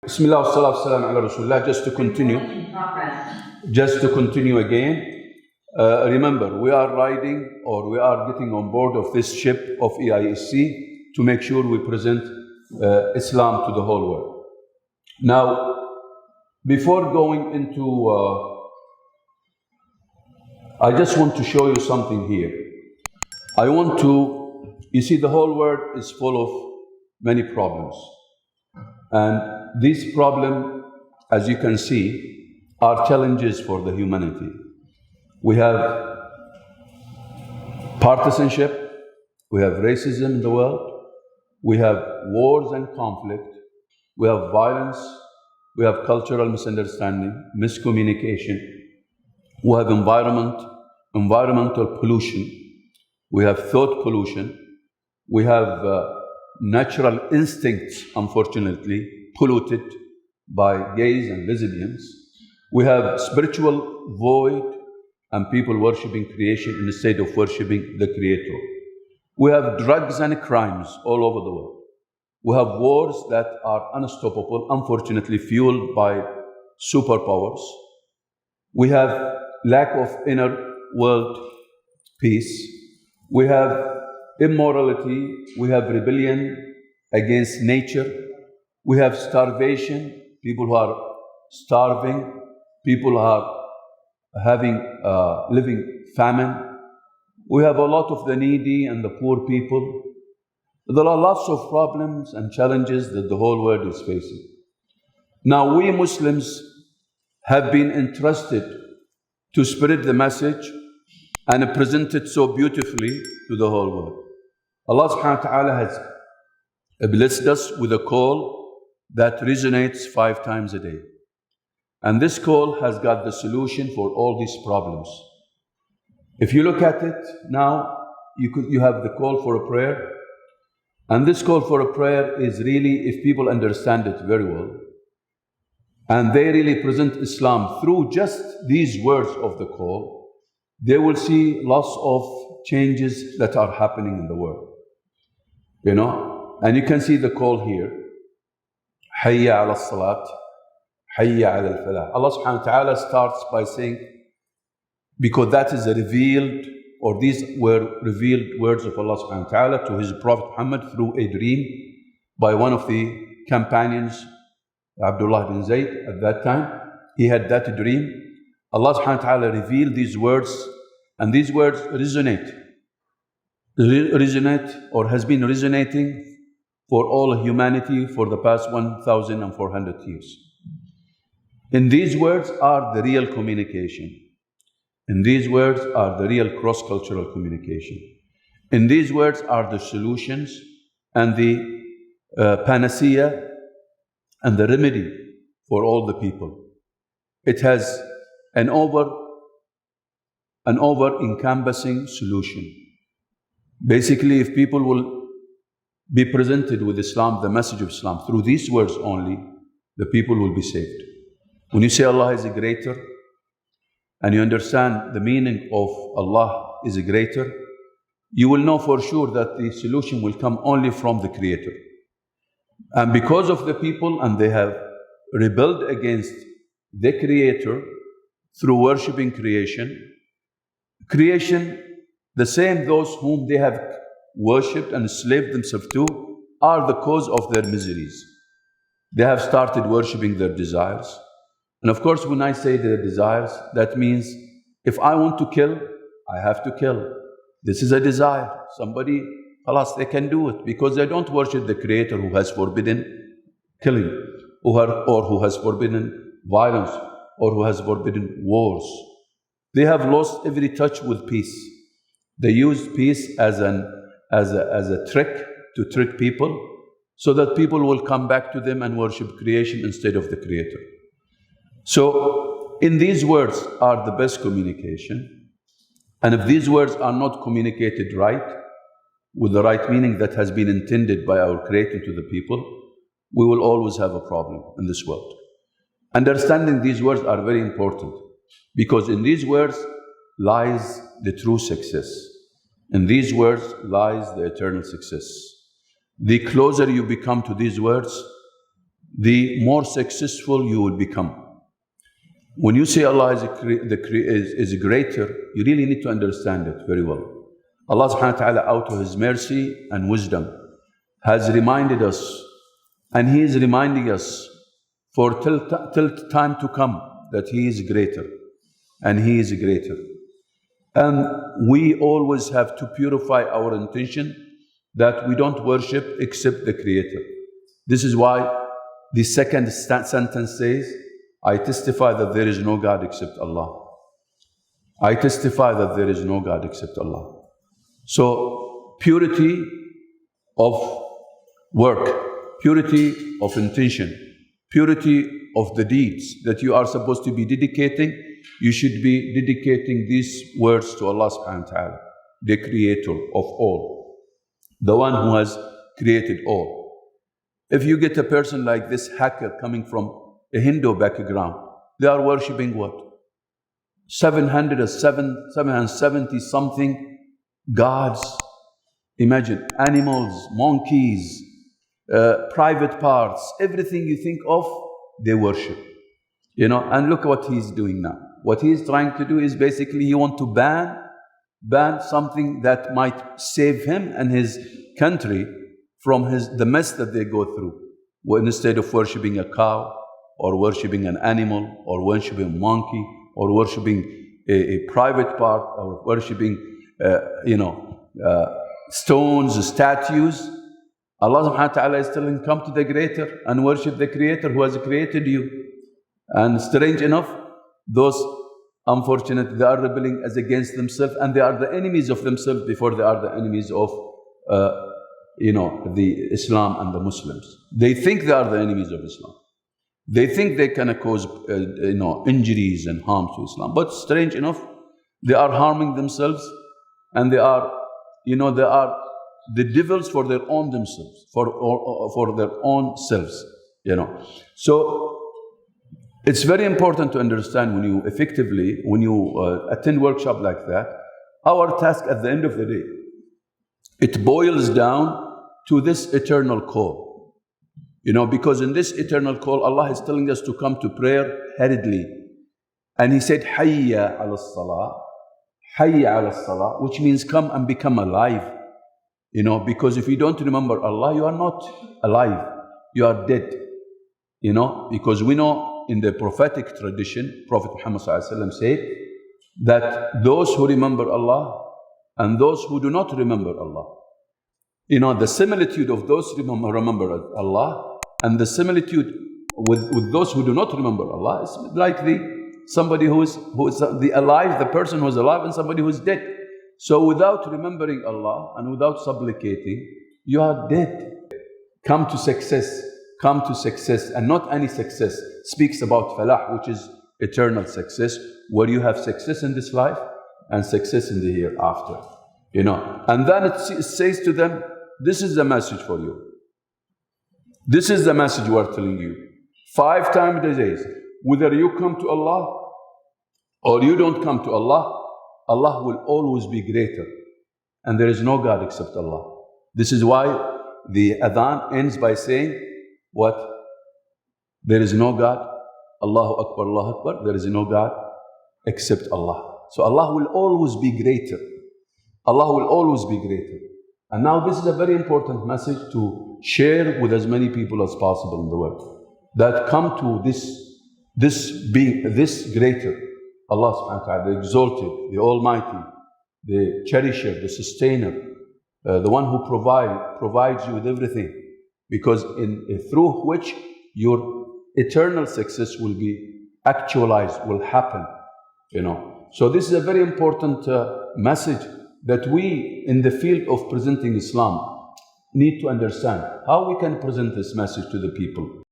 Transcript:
Bismillah wa salatu salam ala Rasulullah. Just to continue again, remember, we are riding or we are getting on board of this ship of EIECC to make sure we present Islam to the whole world. Now, before going into, I just want to show you something here. You see, the whole world is full of many problems. And these problems, as you can see, are challenges for the humanity. We have partisanship, we have racism in the world, we have wars and conflict, we have violence, we have cultural misunderstanding, miscommunication, we have environmental pollution, we have thought pollution, we have natural instincts, unfortunately, polluted by gays and lesbians. We have spiritual void and people worshipping creation instead of worshipping the Creator. We have drugs and crimes all over the world. We have wars that are unstoppable, unfortunately fueled by superpowers. We have lack of inner world peace. We have immorality, we have rebellion against nature, we have starvation, people who are starving, people who are living famine. We have a lot of the needy and the poor people. There are lots of problems and challenges that the whole world is facing. Now, we Muslims have been entrusted to spread the message and present it so beautifully to the whole world. Allah subhanahu wa ta'ala has blessed us with a call that resonates 5 times a day. And this call has got the solution for all these problems. If you look at it now, you have the call for a prayer. And this call for a prayer is really, if people understand it very well, and they really present Islam through just these words of the call, they will see lots of changes that are happening in the world. You know, and you can see the call here. Hayya ala salat, hayya ala al-falah. Allah subhanahu wa ta'ala starts by saying, because that is a revealed, or these were revealed words of Allah subhanahu wa ta'ala to His Prophet Muhammad through a dream by one of the companions, Abdullah bin Zayd, at that time. He had that dream. Allah subhanahu wa ta'ala revealed these words, and these words resonate or has been resonating for all humanity for the past 1,400 years. In these words are the real communication. In these words are the real cross-cultural communication. In these words are the solutions and the panacea and the remedy for all the people. It has an over-encompassing solution. Basically, if people will be presented with Islam, the message of Islam, through these words only, the people will be saved. When you say Allah is a greater, and you understand the meaning of Allah is a greater, you will know for sure that the solution will come only from the Creator. And because of the people, and they have rebelled against the Creator through worshipping creation, the same those whom they have worshipped and enslaved themselves to are the cause of their miseries. They have started worshipping their desires. And of course, when I say their desires, that means if I want to kill, I have to kill. This is a desire. Somebody, alas, they can do it because they don't worship the Creator who has forbidden killing, or who has forbidden violence, or who has forbidden wars. They have lost every touch with peace. They use peace as a trick to trick people so that people will come back to them and worship creation instead of the Creator. So, in these words are the best communication. And if these words are not communicated right, with the right meaning that has been intended by our Creator to the people, we will always have a problem in this world. Understanding these words are very important, because in these words lies the true success. In these words lies the eternal success. The closer you become to these words, the more successful you will become. When you say Allah is greater, you really need to understand it very well. Allah subhanahu wa ta'ala, out of His mercy and wisdom, has reminded us, and He is reminding us for till time to come, that He is greater, and He is greater. And we always have to purify our intention that we don't worship except the Creator. This is why the second sentence says, I testify that there is no God except Allah. I testify that there is no God except Allah. So, purity of work, purity of intention, purity of the deeds that you are supposed to be dedicating, you should be dedicating these words to Allah subhanahu wa ta'ala, the Creator of all, the one who has created all. If you get a person like this hacker coming from a Hindu background, they are worshipping what? 770 something gods. Imagine, animals, monkeys, private parts, everything you think of, they worship. You know, and look what he's doing now. What he's trying to do is basically he wants to ban something that might save him and his country from the mess that they go through. Well, instead of worshipping a cow, or worshipping an animal, or worshipping a monkey, or worshipping a private part, or worshipping, stones, statues. Allah subhanahu wa ta'ala is telling, come to the Creator and worship the Creator who has created you. And strange enough, those unfortunate, they are rebelling as against themselves, and they are the enemies of themselves before they are the enemies of the Islam and the Muslims. They think they are the enemies of Islam. They think they can cause injuries and harm to Islam. But strange enough, they are harming themselves, and they are the devils for their own themselves, for their own selves. So it's very important to understand when you attend workshop like that, our task at the end of the day, it boils down to this eternal call. Because in this eternal call, Allah is telling us to come to prayer hurriedly. And He said, Hayya ala salah, Hayya ala salah, which means come and become alive. Because if you don't remember Allah, you are not alive, you are dead. Because we know in the prophetic tradition, Prophet Muhammad said that those who remember Allah and those who do not remember Allah, the similitude of those who remember Allah and the similitude with those who do not remember Allah is like somebody who is alive, the person who is alive, and somebody who is dead. So without remembering Allah and without supplicating, you are dead. Come to success, and not any success. Speaks about falah, which is eternal success, where you have success in this life and success in the hereafter. And then it says to them, this is the message for you. This is the message we are telling you. 5 times a day, whether you come to Allah or you don't come to Allah, Allah will always be greater. And there is no God except Allah. This is why the adhan ends by saying, what? There is no God. Allahu Akbar, Allahu Akbar. There is no God except Allah. So Allah will always be greater. Allah will always be greater. And now this is a very important message to share with as many people as possible in the world. That come to this greater, Allah subhanahu wa ta'ala, the exalted, the almighty, the cherisher, the sustainer, the one who provides you with everything. Because through which your eternal success will be actualized, will happen. So this is a very important message that we in the field of presenting Islam need to understand how we can present this message to the people.